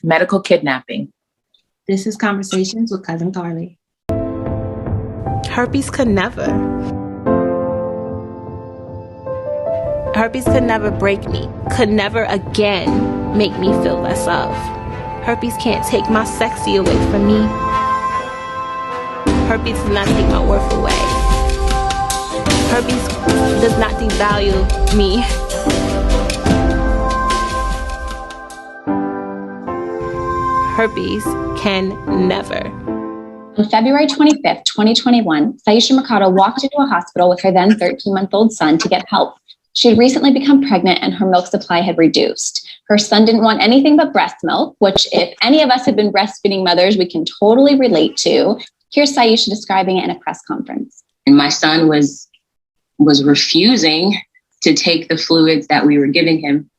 Medical kidnapping. This is Conversations with Cousin Carlie. Herpes could never. Herpes could never break me, could never again make me feel less of. Herpes can't take my sexy away from me. Herpes does not take my worth away. Herpes does not devalue me. Herpes can never. On February 25th, 2021, Saisha Mercado walked into a hospital with her then 13-month-old son to get help. She had recently become pregnant and her milk supply had reduced. Her son didn't want anything but breast milk, which if any of us have been breastfeeding mothers, we can totally relate to. Here's Saisha describing it in a press conference. And my son was refusing to take the fluids that we were giving him.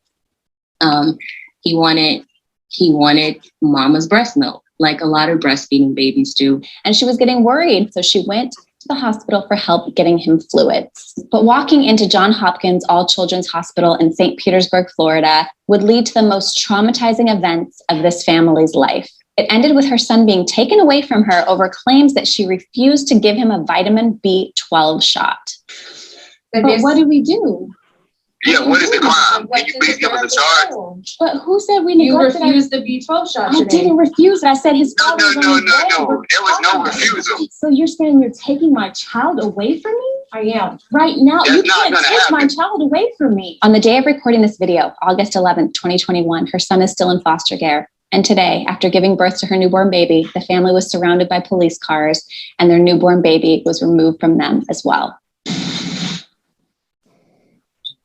He wanted mama's breast milk, like a lot of breastfeeding babies do. And she was getting worried, so she went to the hospital for help getting him fluids. But walking into Johns Hopkins All Children's Hospital in St. Petersburg, Florida, would lead to the most traumatizing events of this family's life. It ended with her son being taken away from her over claims that she refused to give him a vitamin B12 shot. But what did we do? Yeah, what is the crime? Can you please give us a charge? But who said we neglected? You refused the B12 shot. I didn't refuse it. I said his father was No. There was no refusal. So you're saying you're taking my child away from me? I am. Right now, That's you not can't gonna take happen. my child away from me. On the day of recording this video, August 11th, 2021, her son is still in foster care. And today, after giving birth to her newborn baby, the family was surrounded by police cars and their newborn baby was removed from them as well.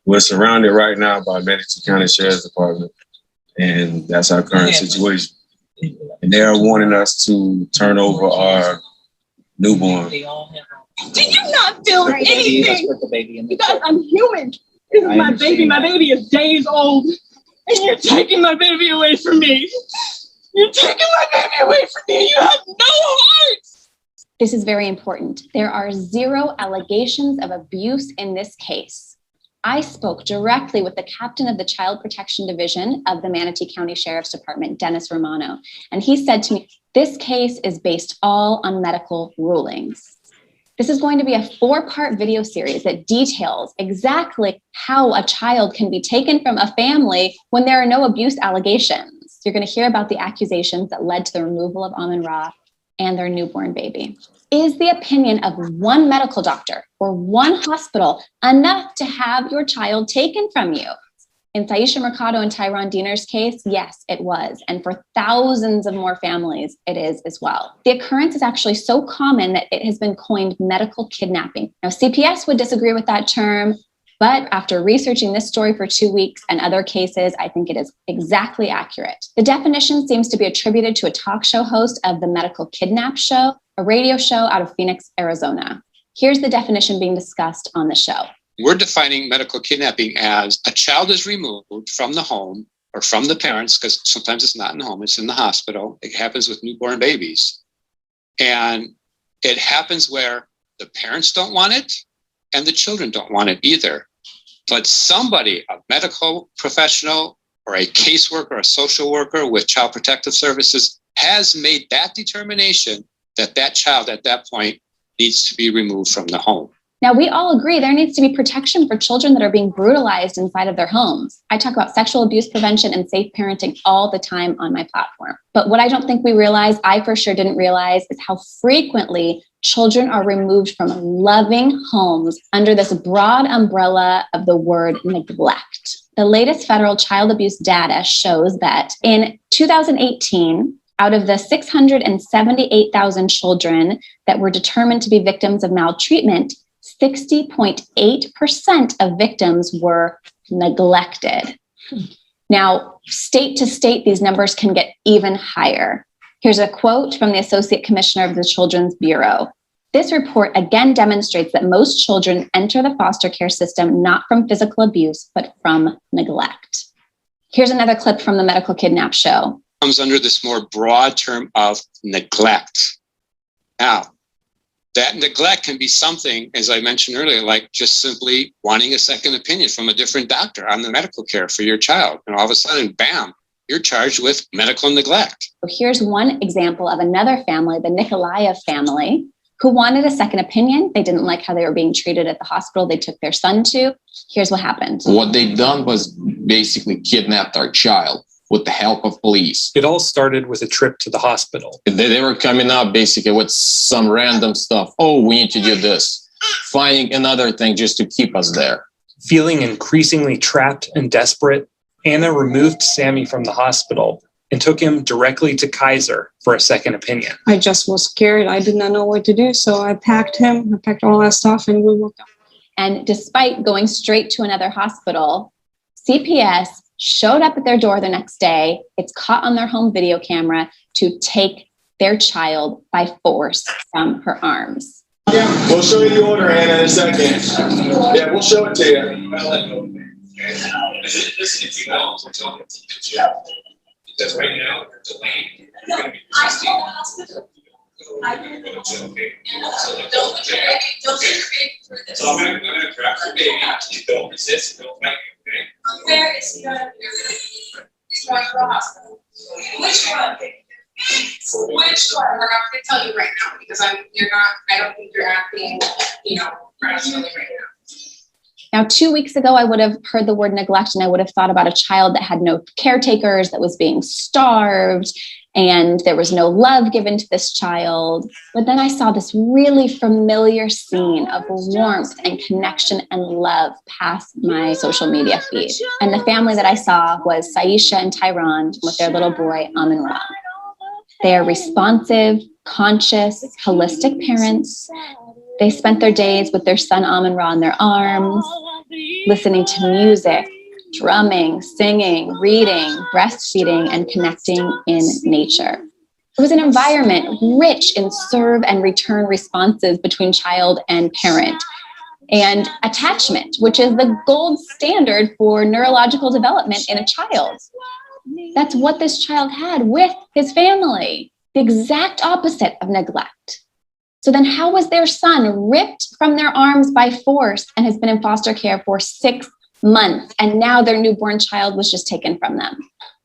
We're surrounded right now by Manatee County Sheriff's Department, and that's our current situation. And they are wanting us to turn over our newborn. Do you not feel anything? You guys, I'm human. This is my baby. My baby is days old, and you're taking my baby away from me. You're taking my baby away from me. You have no heart. This is very important. There are 0 allegations of abuse in this case. I spoke directly with the captain of the Child Protection Division of the Manatee County Sheriff's Department, Dennis Romano, and he said to me, this case is based all on medical rulings. This is going to be a 4-part video series that details exactly how a child can be taken from a family when there are no abuse allegations. You're going to hear about the accusations that led to the removal of Amin-Ra and their newborn baby. Is the opinion of one medical doctor or one hospital enough to have your child taken from you? In Saisha Mercado and Tyron Diener's case, yes, it was. And for thousands of more families, it is as well. The occurrence is actually so common that it has been coined medical kidnapping. Now, CPS would disagree with that term, but after researching this story for 2 weeks and other cases, I think it is exactly accurate. The definition seems to be attributed to a talk show host of the Medical Kidnap Show, a radio show out of Phoenix, Arizona. Here's the definition being discussed on the show. We're defining medical kidnapping as a child is removed from the home or from the parents, because sometimes it's not in the home, it's in the hospital. It happens with newborn babies. And it happens where the parents don't want it and the children don't want it either. But somebody, a medical professional or a caseworker or a social worker with Child Protective Services has made that determination that that child at that point needs to be removed from the home. Now, we all agree there needs to be protection for children that are being brutalized inside of their homes. I talk about sexual abuse prevention and safe parenting all the time on my platform. But what I don't think we realize, I for sure didn't realize, is how frequently children are removed from loving homes under this broad umbrella of the word neglect. The latest federal child abuse data shows that in 2018, out of the 678,000 children that were determined to be victims of maltreatment, 60.8% of victims were neglected. Now, state to state, these numbers can get even higher. Here's a quote from the Associate Commissioner of the Children's Bureau. This report again demonstrates that most children enter the foster care system not from physical abuse, but from neglect. Here's another clip from the Medical Kidnap Show. Comes under this more broad term of neglect. Now, that neglect can be something, as I mentioned earlier, like just simply wanting a second opinion from a different doctor on the medical care for your child. And all of a sudden, bam, you're charged with medical neglect. Here's one example of another family, the Nikolaev family, who wanted a second opinion. They didn't like how they were being treated at the hospital they took their son to. Here's what happened. What they've done was basically kidnapped our child with the help of police. It all started with a trip to the hospital. They were coming up basically with some random stuff. Oh, we need to do this. Finding another thing just to keep us there. Feeling increasingly trapped and desperate, Anna removed Sammy from the hospital and took him directly to Kaiser for a second opinion. I just was scared. I did not know what to do. So I packed him, I packed all that stuff, and we walked out. And despite going straight to another hospital, CPS showed up at their door the next day. It's caught on their home video camera to take their child by force from her arms. Yeah, we'll show you the order, Anna, in a second. Yeah, we'll show it to you. Because right now, you're delayed. You're going to be resisting. So I'm going to grab your baby. You don't resist. Don't fight. Okay. Where is he going? He's going to the hospital. Which one? Which one? We're not going to tell you right now because I don't think you're acting, rationally right now. Now, 2 weeks ago, I would have heard the word neglect and I would have thought about a child that had no caretakers, that was being starved, and there was no love given to this child. But then I saw this really familiar scene of warmth and connection and love pass my social media feed. And the family that I saw was Saisha and Tyron with their little boy, Amin Ra. They are responsive, conscious, holistic parents. They spent their days with their son Amin Ra in their arms, listening to music, drumming, singing, reading, breastfeeding, and connecting in nature. It was an environment rich in serve and return responses between child and parent, and attachment, which is the gold standard for neurological development in a child. That's what this child had with his family, the exact opposite of neglect. So then how was their son ripped from their arms by force and has been in foster care for 6 months, and now their newborn child was just taken from them?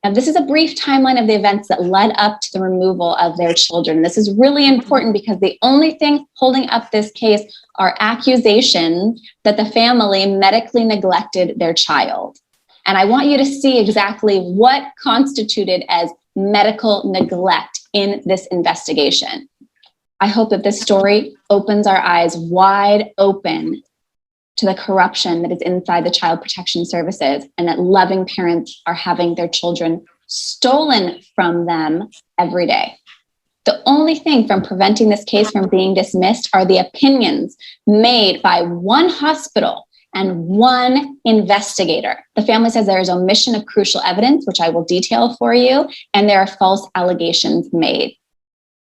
Now, this is a brief timeline of the events that led up to the removal of their children. This is really important because the only thing holding up this case are accusations that the family medically neglected their child. And I want you to see exactly what constituted as medical neglect in this investigation. I hope that this story opens our eyes wide open to the corruption that is inside the Child Protection Services, and that loving parents are having their children stolen from them every day. The only thing from preventing this case from being dismissed are the opinions made by one hospital and one investigator. The family says there is omission of crucial evidence, which I will detail for you, and there are false allegations made.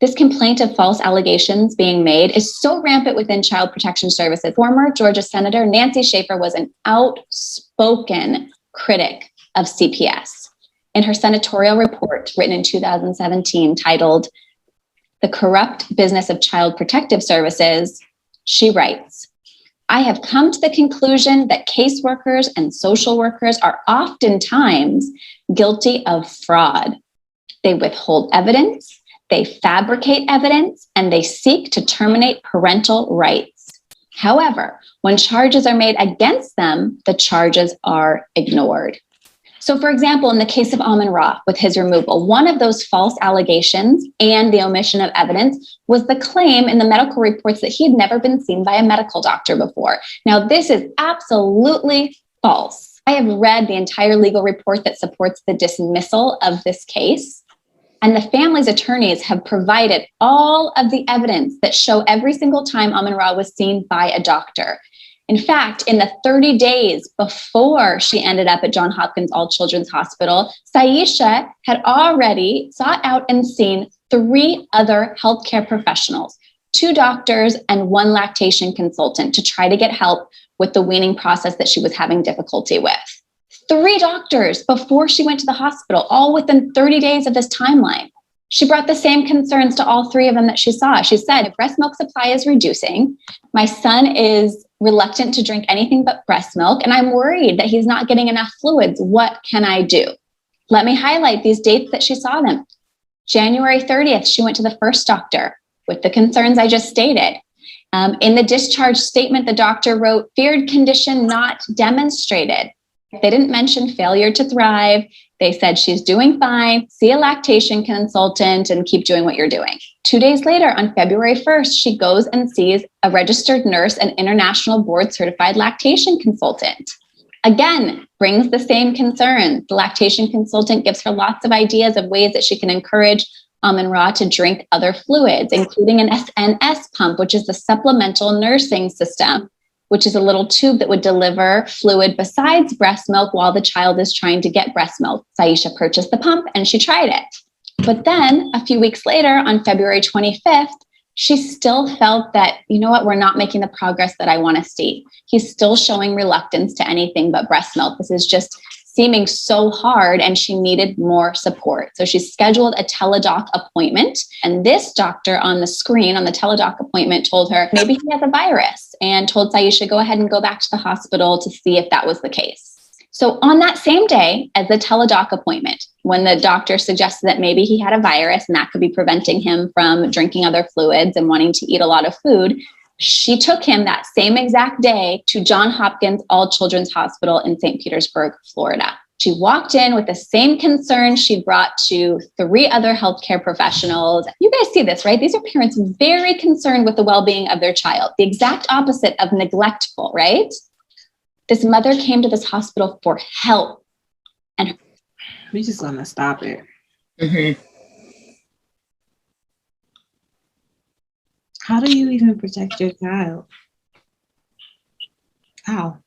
This complaint of false allegations being made is so rampant within Child Protection Services. Former Georgia Senator Nancy Schaefer was an outspoken critic of CPS. In her senatorial report written in 2017 titled "The Corrupt Business of Child Protective Services," she writes, "I have come to the conclusion that caseworkers and social workers are oftentimes guilty of fraud. They withhold evidence, they fabricate evidence, and they seek to terminate parental rights. However, when charges are made against them, the charges are ignored." So, for example, in the case of Amin Ra with his removal, one of those false allegations and the omission of evidence was the claim in the medical reports that he had never been seen by a medical doctor before. Now, this is absolutely false. I have read the entire legal report that supports the dismissal of this case. And the family's attorneys have provided all of the evidence that show every single time Amin Ra was seen by a doctor. In fact, in the 30 days before she ended up at Johns Hopkins All Children's Hospital, Saisha had already sought out and seen 3 other healthcare professionals, 2 doctors and 1 lactation consultant, to try to get help with the weaning process that she was having difficulty with. 3 doctors before she went to the hospital, all within 30 days of this timeline. She brought the same concerns to all 3 of them that she saw. She said, breast milk supply is reducing. My son is reluctant to drink anything but breast milk, and I'm worried that he's not getting enough fluids. What can I do? Let me highlight these dates that she saw them. January 30th, she went to the first doctor with the concerns I just stated. In the discharge statement, the doctor wrote, feared condition not demonstrated. They didn't mention failure to thrive. They said she's doing fine, see a lactation consultant, and keep doing what you're doing. 2 days later, on February 1st, she goes and sees a registered nurse and international board certified lactation consultant. Again, brings the same concerns. The lactation consultant gives her lots of ideas of ways that she can encourage Amin-Ra to drink other fluids, including an SNS pump, which is the supplemental nursing system, which is a little tube that would deliver fluid besides breast milk while the child is trying to get breast milk. Saisha purchased the pump and she tried it. But then a few weeks later, on February 25th, she still felt that, you know what, we're not making the progress that I want to see. He's still showing reluctance to anything but breast milk. This is just seeming so hard, and she needed more support. So she scheduled a teledoc appointment, and this doctor on the screen on the teledoc appointment told her maybe he has a virus, and told Saisha go ahead and go back to the hospital to see if that was the case. So on that same day as the teledoc appointment, when the doctor suggested that maybe he had a virus and that could be preventing him from drinking other fluids and wanting to eat a lot of food, she took him that same exact day to Johns Hopkins All Children's Hospital in St. Petersburg, Florida. She walked in with the same concern she brought to 3 other healthcare professionals. You guys see this, right? These are parents very concerned with the well-being of their child, the exact opposite of neglectful, right? This mother came to this hospital for help. And we're just gonna stop it. Mm-hmm. How do you even protect your child? How?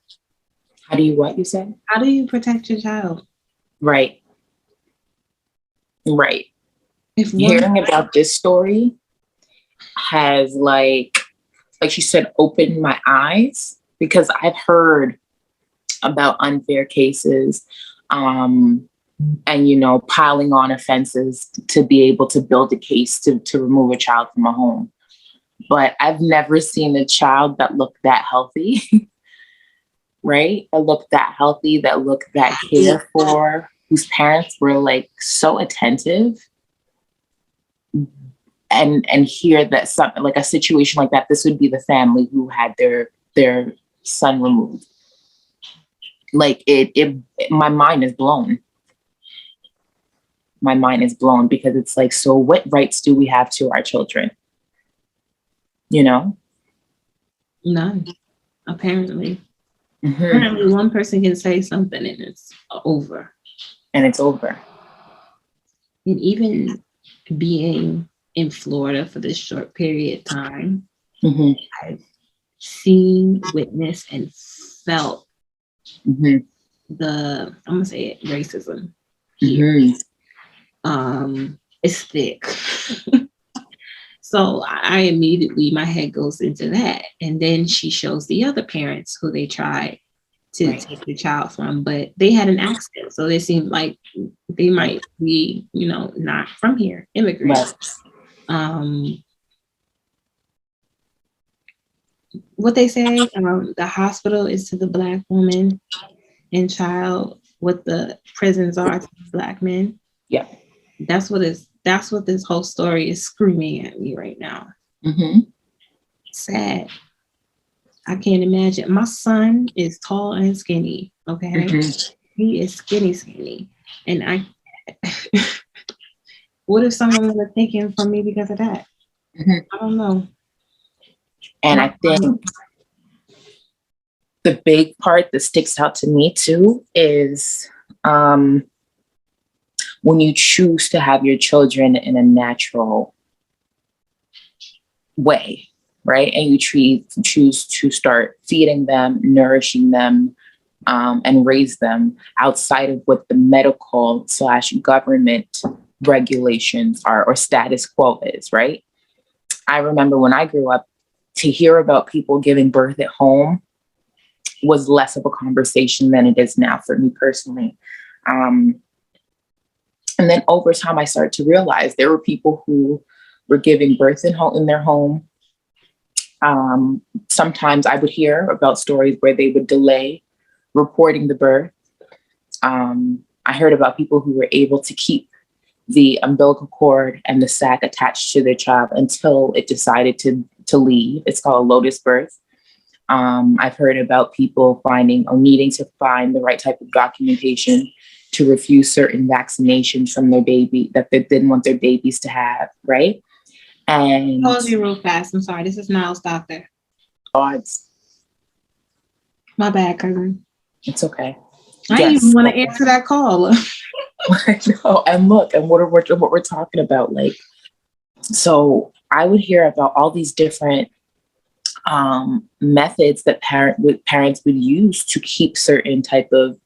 How do you what, you said? How do you protect your child? Right. Right. If hearing about this story has like she said, opened my eyes, because I've heard about unfair cases, and, you know, piling on offenses to be able to build a case to remove a child from a home. But I've never seen a child that looked that healthy, right? That looked that healthy, that looked that cared for, whose parents were like so attentive. And hear that something like a situation like that, this would be the family who had their son removed. Like my mind is blown. My mind is blown, because it's like, so what rights do we have to our children? You know? None, apparently. Mm-hmm. Apparently one person can say something and it's over. And it's over. And even being in Florida for this short period of time, mm-hmm. I've seen, witnessed, and felt mm-hmm. I'm gonna say it, racism here. Mm-hmm. It's thick. So I immediately, my head goes into that. And then she shows the other parents who they tried to take the child from, but they had an accent. So they seemed like they might be, you know, not from here, immigrants. Right. What they say, the hospital is to the Black woman and child what the prisons are to the Black men. Yeah. That's what this whole story is screaming at me right now. Mm-hmm. Sad. I can't imagine. My son is tall and skinny. Okay. Mm-hmm. He is skinny. And what if someone would have taken from me because of that? Mm-hmm. I don't know. And I think the big part that sticks out to me too is when you choose to have your children in a natural way, right? And you choose to start feeding them, nourishing them, and raise them outside of what the medical / government regulations are or status quo is, right? I remember when I grew up, to hear about people giving birth at home was less of a conversation than it is now for me personally. And then over time, I started to realize there were people who were giving birth in their home. Sometimes I would hear about stories where they would delay reporting the birth. I heard about people who were able to keep the umbilical cord and the sac attached to their child until it decided to leave. It's called a lotus birth. I've heard about people finding or needing to find the right type of documentation to refuse certain vaccinations from their baby that they didn't want their babies to have, right? And Pause you real fast. I'm sorry. This is Niles' doctor. odds. My bad, cousin. It's okay. I didn't even want to answer that call. I know. And look, and what we're talking about, like, so I would hear about all these different methods that parents would use to keep certain type of,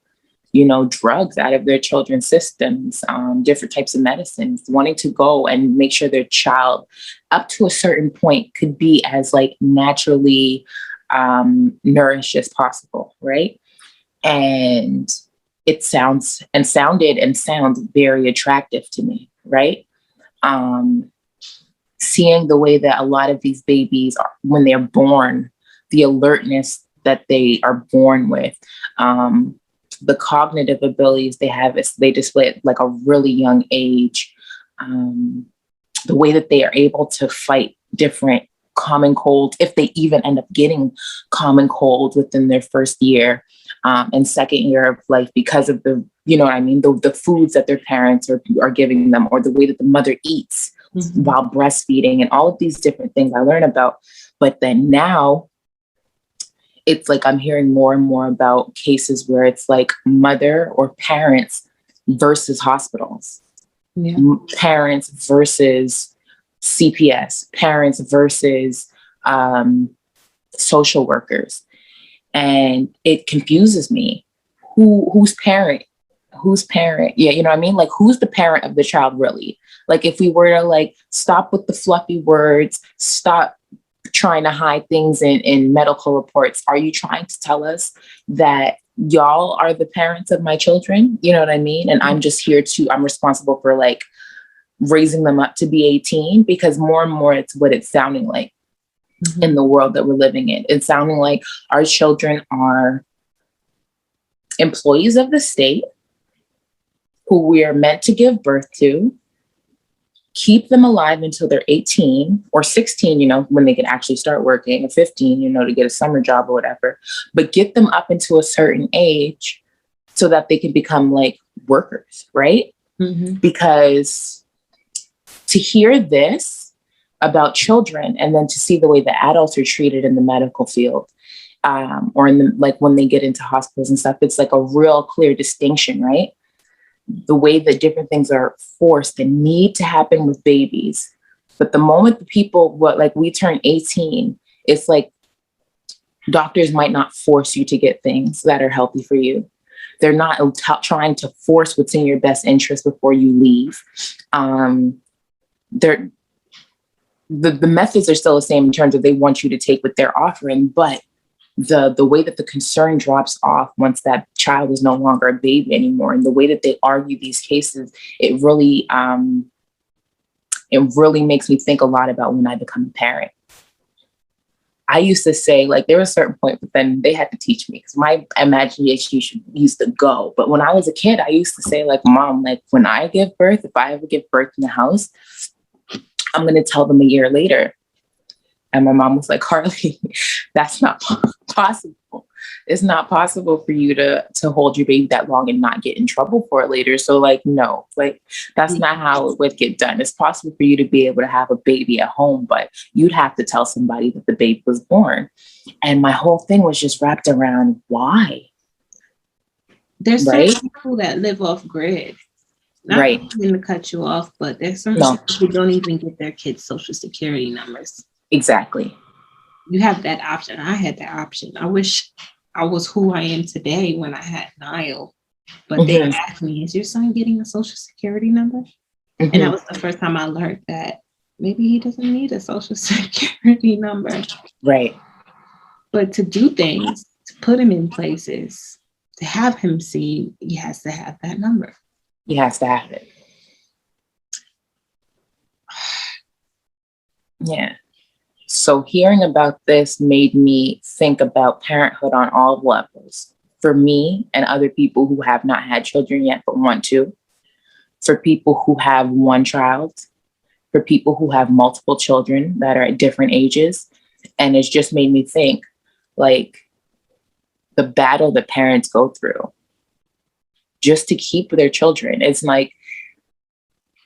drugs out of their children's systems, different types of medicines, wanting to go and make sure their child up to a certain point could be as like naturally nourished as possible, right? And it sounds very attractive to me, right? Seeing the way that a lot of these babies are, when they're born, the alertness that they are born with, the cognitive abilities they have, they display at like a really young age, the way that they are able to fight different common colds, if they even end up getting common colds within their first year and second year of life, because of the, the foods that their parents are giving them, or the way that the mother eats while breastfeeding, and all of these different things I learn about. But then now it's like I'm hearing more and more about cases where it's like mother or parents versus hospitals, parents versus CPS, parents versus social workers. And it confuses me. Who's parent? Yeah, you know what I mean? Like, who's the parent of the child really? Like, if we were to like stop with the fluffy words, stop trying to hide things in medical reports, are you trying to tell us that y'all are the parents of my children? You know what I mean? And I'm just here I'm responsible for like raising them up to be 18, because more and more it's what it's sounding like in the world that we're living in. It's sounding like our children are employees of the state who we are meant to give birth to, keep them alive until they're 18 or 16, when they can actually start working, or 15, to get a summer job or whatever, but get them up into a certain age so that they can become like workers, right? Because to hear this about children and then to see the way that adults are treated in the medical field, or in the, like when they get into hospitals and stuff, it's like a real clear distinction, right? The way that different things are forced and need to happen with babies. But the moment the people, we turn 18, it's like doctors might not force you to get things that are healthy for you. They're not trying to force what's in your best interest before you leave. The methods are still the same in terms of they want you to take what they're offering, but the way that the concern drops off once that child is no longer a baby anymore, and the way that they argue these cases, it really makes me think a lot about when I become a parent. I used to say, like, there was a certain point, but then they had to teach me because my imagination used to go. But when I was a kid, I used to say, like, Mom, like, when I give birth, if I ever give birth in the house, I'm going to tell them a year later. And my mom was like, Carlie, that's not possible. It's not possible for you to hold your baby that long and not get in trouble for it later. So like, no, like that's not how it would get done. It's possible for you to be able to have a baby at home, but you'd have to tell somebody that the baby was born. And my whole thing was just wrapped around why. There's some people that live off grid. Not to cut you off, but there's some people who don't even get their kids' social security numbers. Exactly. You have that option. I had that option. I wish I was who I am today when I had Niall. But they asked me, is your son getting a social security number? And that was the first time I learned that maybe he doesn't need a social security number. Right. But to do things, to put him in places, to have him seen, he has to have that number. He has to have it. Yeah. So hearing about this made me think about parenthood on all levels, for me and other people who have not had children yet but want to, for people who have one child, for people who have multiple children that are at different ages. And it's just made me think, like, the battle that parents go through just to keep their children. It's like,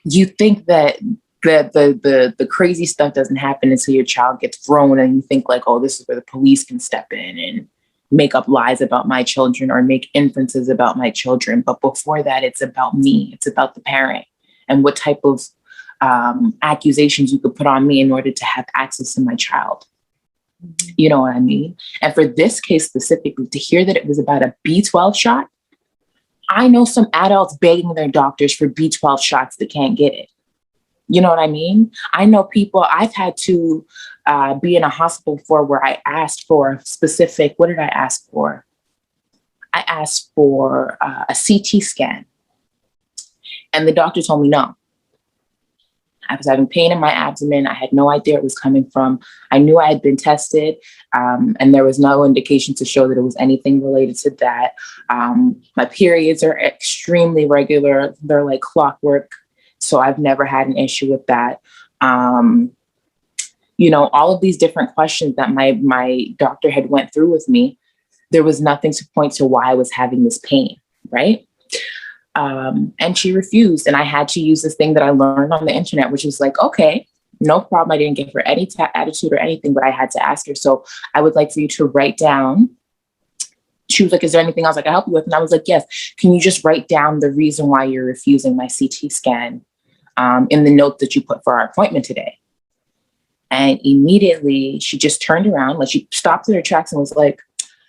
you think that the crazy stuff doesn't happen until your child gets grown, and you think like, oh, this is where the police can step in and make up lies about my children or make inferences about my children. But before that, it's about me. It's about the parent and what type of accusations you could put on me in order to have access to my child. You know what I mean? And for this case specifically, to hear that it was about a B12 shot, I know some adults begging their doctors for B12 shots that can't get it. You know what I mean? I know people, I've had to be in a hospital before where I asked for a specific, what did I ask for? I asked for a CT scan. And the doctor told me no. I was having pain in my abdomen. I had no idea where it was coming from. I knew I had been tested, and there was no indication to show that it was anything related to that. My periods are extremely regular. They're like clockwork. So I've never had an issue with that. You know, all of these different questions that my doctor had went through with me, there was nothing to point to why I was having this pain, right? And she refused. And I had to use this thing that I learned on the internet, which was like, okay, no problem. I didn't give her any attitude or anything, but I had to ask her. So I would like for you to write down. She was like, is there anything else I can help you with? And I was like, yes. Can you just write down the reason why you're refusing my CT scan in the note that you put for our appointment today? And immediately she just turned around, like she stopped in her tracks and was like,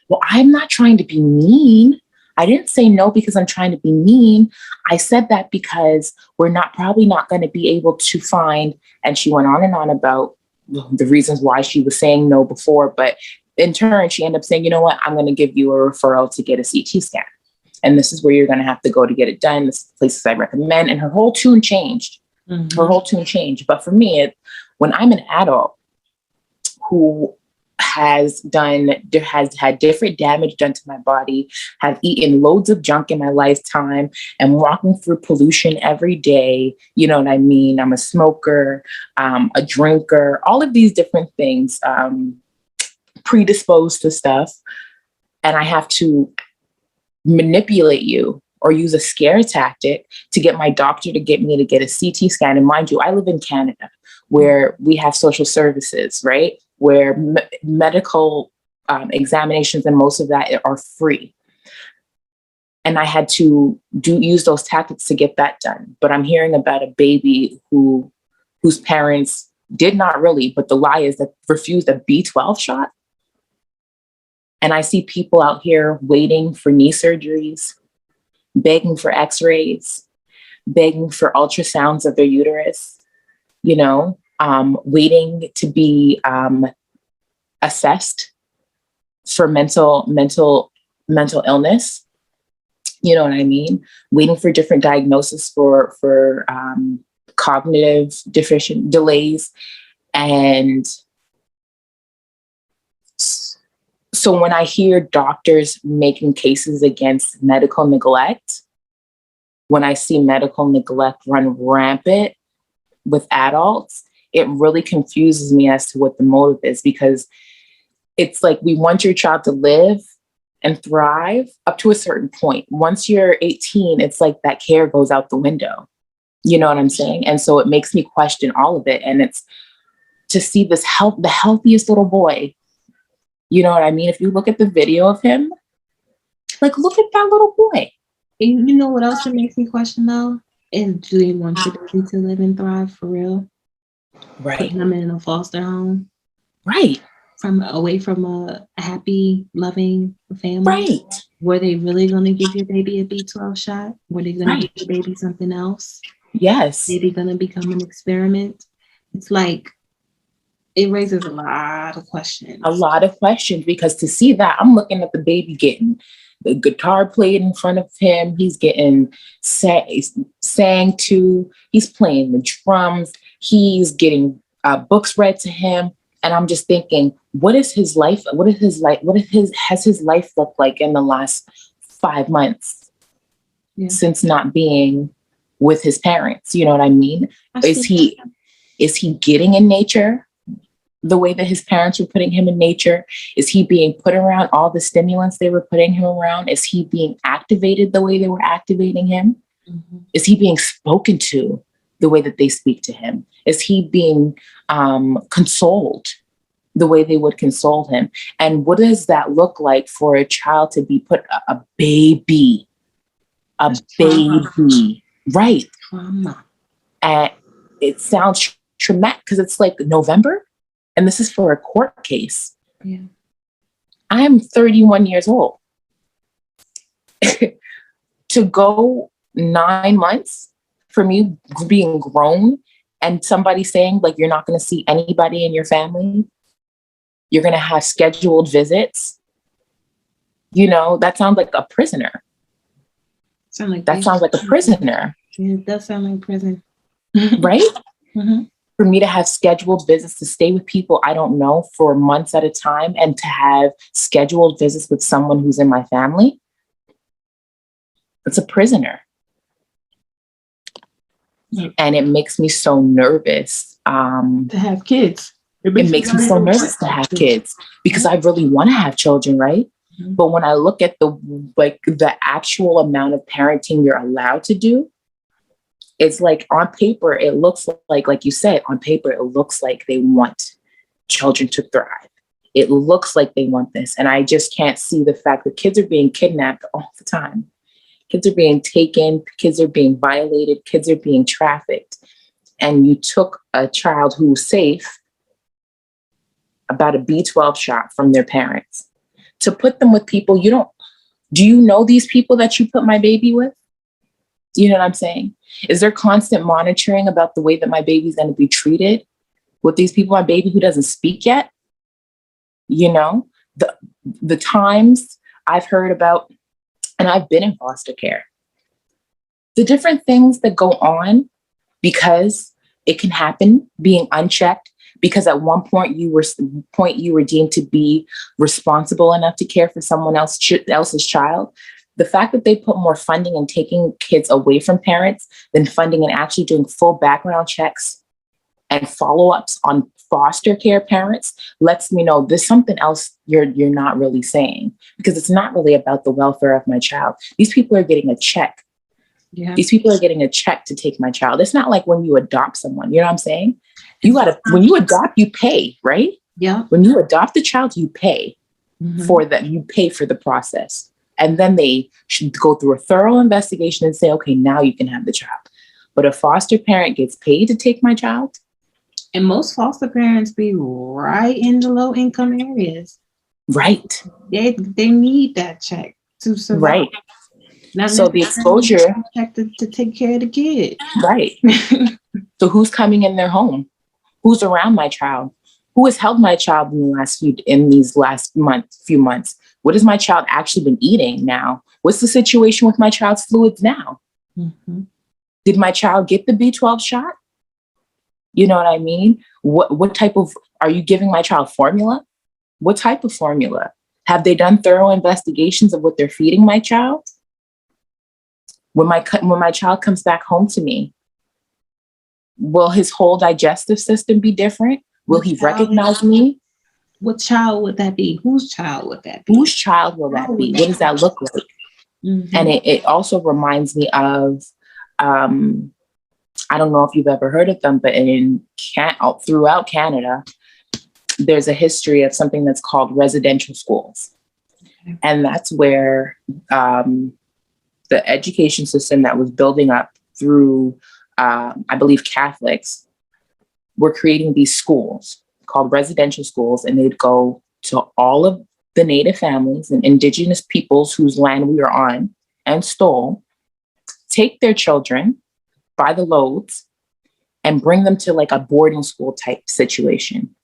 well, I'm not trying to be mean. I didn't say no because I'm trying to be mean. I said that because we're probably not going to be able to find, and she went on and on about the reasons why she was saying no before. But in turn, she ended up saying, you know what, I'm going to give you a referral to get a CT scan. And this is where you're going to have to go to get it done. This is the places I recommend. And her whole tune changed. Mm-hmm. Her whole tune changed. But for me, when I'm an adult who has had different damage done to my body, have eaten loads of junk in my lifetime, and walking through pollution every day. You know what I mean? I'm a smoker, a drinker, all of these different things, predisposed to stuff. And I have to manipulate you or use a scare tactic to get my doctor to get me to get a CT scan. And mind you, I live in Canada where we have social services, right? Where medical examinations and most of that are free. And I had to use those tactics to get that done. But I'm hearing about a baby whose parents did not really, but the lie is that refused a B12 shot. And I see people out here waiting for knee surgeries, begging for x-rays, begging for ultrasounds of their uterus, you know, waiting to be assessed for mental illness. You know what I mean? Waiting for different diagnoses for cognitive deficient delays. And so when I hear doctors making cases against medical neglect, when I see medical neglect run rampant with adults, it really confuses me as to what the motive is, because it's like we want your child to live and thrive up to a certain point. Once you're 18, it's like that care goes out the window. You know what I'm saying? And so it makes me question all of it. And it's to see the healthiest little boy. You know what I mean? If you look at the video of him, like, look at that little boy. And you know what else it makes me question though? Is do they want your baby to live and thrive for real? Right. Putting them in a foster home. Right. Away from a happy, loving family. Right. Were they really going to give your baby a B12 shot? Were they going to give your baby something else? Yes. Maybe going to become an experiment? It's like, it raises a lot of questions. A lot of questions, because to see that, I'm looking at the baby getting the guitar played in front of him. He's getting sang to. He's playing the drums. He's getting books read to him. And I'm just thinking, what is his life? Has his life looked like in the last 5 months since not being with his parents? You know what I mean? Is he getting in nature the way that his parents were putting him in nature? Is he being put around all the stimulants they were putting him around? Is he being activated the way they were activating him? Mm-hmm. Is he being spoken to the way that they speak to him? Is he being consoled the way they would console him? And what does that look like for a child to be put a baby, right? Trauma. And it sounds traumatic because it's like November, and this is for a court case. Yeah. I'm 31 years old. To go 9 months for me being grown and somebody saying like, you're not going to see anybody in your family. You're going to have scheduled visits. You know, that sounds like a prisoner. Sounds like a prisoner. Yeah, it does sound like prison. Right? Mm-hmm. For me to have scheduled visits, to stay with people I don't know for months at a time, and to have scheduled visits with someone who's in my family, it's a prisoner. And it makes me so nervous. To have kids. It makes me so nervous to have kids because I really want to have children, right? Mm-hmm. But when I look at the actual amount of parenting you're allowed to do, it's like on paper, it looks like you said, on paper, it looks like they want children to thrive. It looks like they want this. And I just can't see the fact that kids are being kidnapped all the time. Kids are being taken, kids are being violated, kids are being trafficked. And you took a child who's safe, about a B12 shot from their parents, to put them with people do you know these people that you put my baby with? You know what I'm saying? Is there constant monitoring about the way that my baby's going to be treated with these people? My baby who doesn't speak yet? You know, the times I've heard about, and I've been in foster care, the different things that go on because it can happen being unchecked, because at one point you were deemed to be responsible enough to care for someone else's child. The fact that they put more funding in taking kids away from parents than funding and actually doing full background checks and follow-ups on foster care parents lets me know there's something else you're not really saying, because it's not really about the welfare of my child. These people are getting a check. Yeah. These people are getting a check to take my child. It's not like when you adopt someone, you know what I'm saying? When you adopt, you pay, right? Yeah. When you adopt a child, you pay for them. You pay for the process. And then they should go through a thorough investigation and say, okay, now you can have the child. But a foster parent gets paid to take my child. And most foster parents be right in the low income areas. Right. They need that check to survive. Right. Not so the exposure to take care of the kid. Right. So who's coming in their home? Who's around my child? Who has held my child in these last few months? What has my child actually been eating now? What's the situation with my child's fluids now? Mm-hmm. Did my child get the B12 shot? You know what I mean? What type of, are you giving my child formula? What type of formula? Have they done thorough investigations of what they're feeding my child? When my child comes back home to me, will his whole digestive system be different? Will he recognize me? What child would that be? Whose child would that be? Whose child will that be? What does that look like? Mm-hmm. And it also reminds me of, I don't know if you've ever heard of them, but throughout Canada, there's a history of something that's called residential schools. Okay. And that's where the education system that was building up through, I believe, Catholics, were creating these schools called residential schools, and they'd go to all of the Native families and Indigenous peoples whose land we are on and stole, take their children by the loads and bring them to like a boarding school type situation.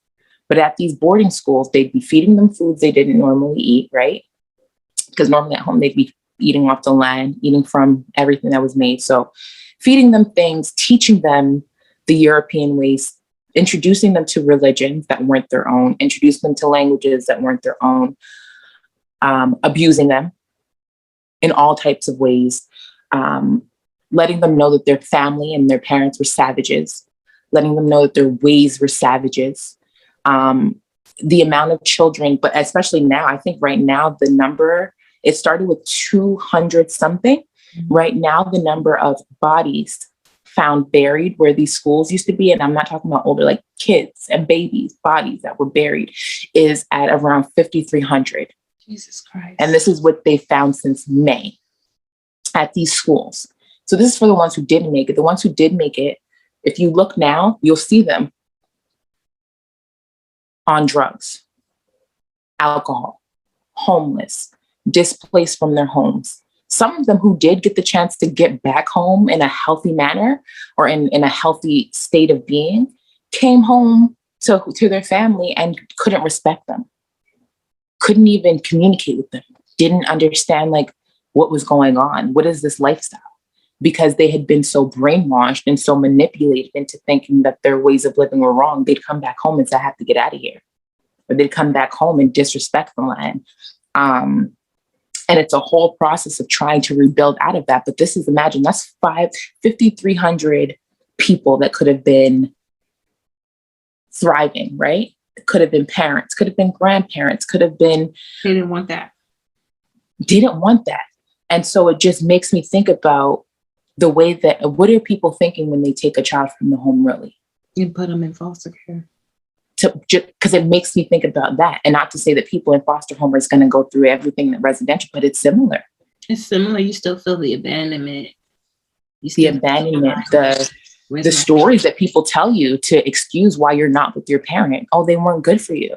But at these boarding schools, they'd be feeding them foods they didn't normally eat, right? Because normally at home, they'd be eating off the land, eating from everything that was made. So feeding them things, teaching them the European ways, introducing them to religions that weren't their own, introducing them to languages that weren't their own, abusing them in all types of ways, letting them know that their family and their parents were savages, letting them know that their ways were savages. The amount of children, but especially now, I think right now, the number, it started with 200 something. Right now, the number of bodies found buried where these schools used to be, and I'm not talking about older, like kids and babies, bodies that were buried, is at around 5,300. Jesus Christ. And this is what they found since May at these schools. So this is for the ones who didn't make it. The ones who did make it, if you look now, you'll see them on drugs, alcohol, homeless, displaced from their homes. Some of them who did get the chance to get back home in a healthy manner or in a healthy state of being came home to their family and couldn't respect them, couldn't even communicate with them, didn't understand like what was going on. What is this lifestyle? Because they had been so brainwashed and so manipulated into thinking that their ways of living were wrong. They'd come back home and say, I have to get out of here. Or they'd come back home and disrespect the land. And it's a whole process of trying to rebuild out of that. But this is, imagine, that's 5,300 people that could have been thriving, right? Could have been parents, could have been grandparents, could have been. They didn't want that. Didn't want that. And so it just makes me think about the way that, what are people thinking when they take a child from the home, really? You put them in foster care. Because it makes me think about that. And not to say that people in foster home is going to go through everything that residential, but it's similar. It's similar. You still feel the abandonment. The stories that people tell you to excuse why you're not with your parent. Oh, they weren't good for you.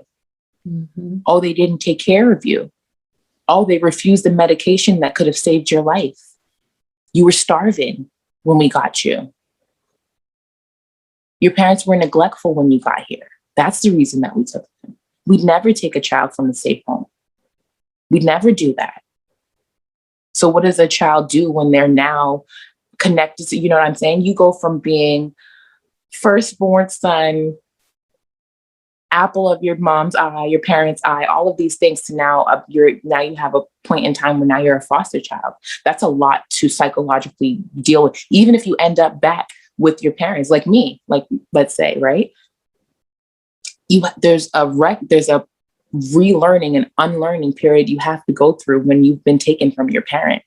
Mm-hmm. Oh, they didn't take care of you. Oh, they refused the medication that could have saved your life. You were starving when we got you. Your parents were neglectful when you got here. That's the reason that we took them. We'd never take a child from a safe home. We'd never do that. So what does a child do when they're now connected to, you know what I'm saying? You go from being firstborn son, apple of your mom's eye, your parents' eye, all of these things to now you have a point in time where now you're a foster child. That's a lot to psychologically deal with. Even if you end up back with your parents, like me, like let's say, right? There's a relearning and unlearning period you have to go through when you've been taken from your parent.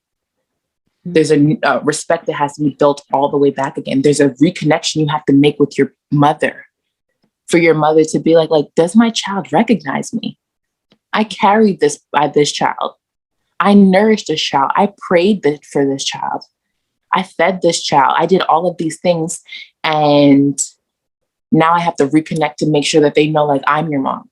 There's a respect that has to be built all the way back again. There's a reconnection you have to make with your mother, for your mother to be like, does my child recognize me? I carried this child. I nourished this child. I prayed for this child. I fed this child. I did all of these things. And now I have to reconnect to make sure that they know, like, I'm your mom.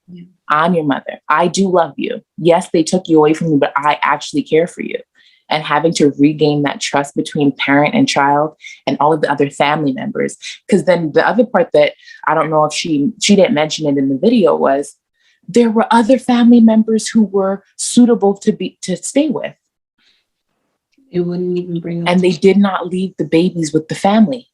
Yeah. I'm your mother. I do love you. Yes, they took you away from me, but I actually care for you. And having to regain that trust between parent and child and all of the other family members. Because then the other part that I don't know if she didn't mention it in the video was there were other family members who were suitable to stay with. It wouldn't even bring up. And they did not leave the babies with the family.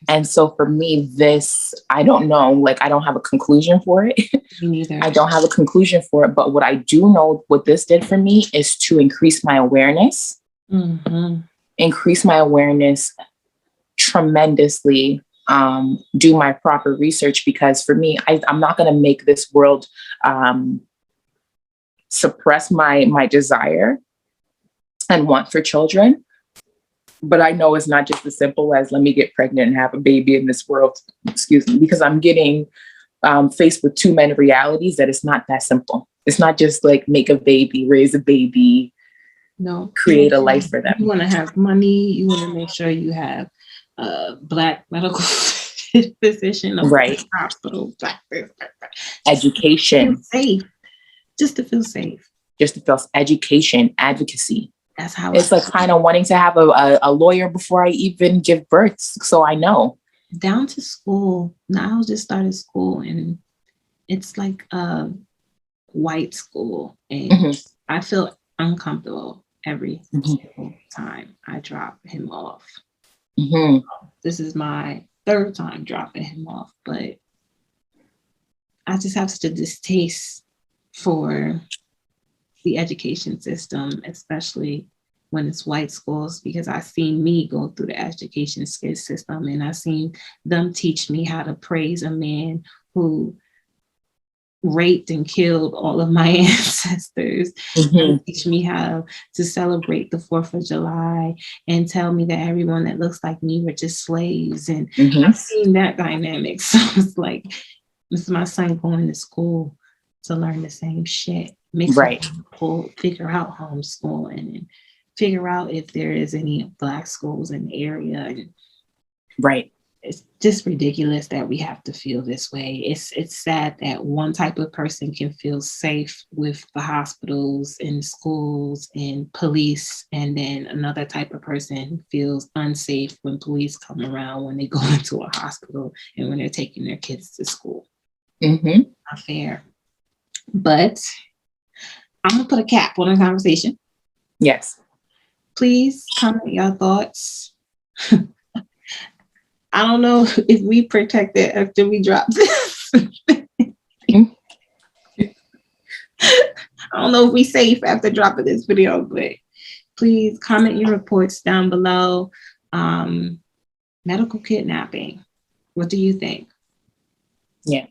And so for me, this, I don't know, like, I don't have a conclusion for it. Me neither. I don't have a conclusion for it. But what I do know, what this did for me is to increase my awareness, tremendously, do my proper research, because for me, I'm not going to make this world suppress my desire and want for children. But I know it's not just as simple as let me get pregnant and have a baby in this world, because I'm getting faced with too many realities that it's not that simple. It's not just like make a baby, raise a baby, create a life for them. You want to have money. You want to make sure you have a Black medical physician, a right? Hospital, education, safe, just to feel safe, education, advocacy. That's how it's like kind of wanting to have a lawyer before I even give birth. So I know. Down to school. Now I just started school and it's like a white school. And I feel uncomfortable every single time I drop him off. this is my third time dropping him off, but I just have such a distaste for the education system, especially when it's white schools, because I seen me go through the education system, and I seen them teach me how to praise a man who raped and killed all of my ancestors. Teach me how to celebrate the 4th of July and tell me that everyone that looks like me were just slaves. And I've seen that dynamic. So it's like, this is my son going to school to learn the same shit. Right. Figure out homeschooling and figure out if there is any Black schools in the area. And right. It's just ridiculous that we have to feel this way. It's sad that one type of person can feel safe with the hospitals and schools and police, and then another type of person feels unsafe when police come around when they go into a hospital and when they're taking their kids to school. Not fair. But I'm gonna put a cap on the conversation. Yes. Please comment your thoughts. I don't know if we protect it after we drop this. I don't know if we safe after dropping this video, but please comment your reports down below. Medical kidnapping. What do you think? Yeah.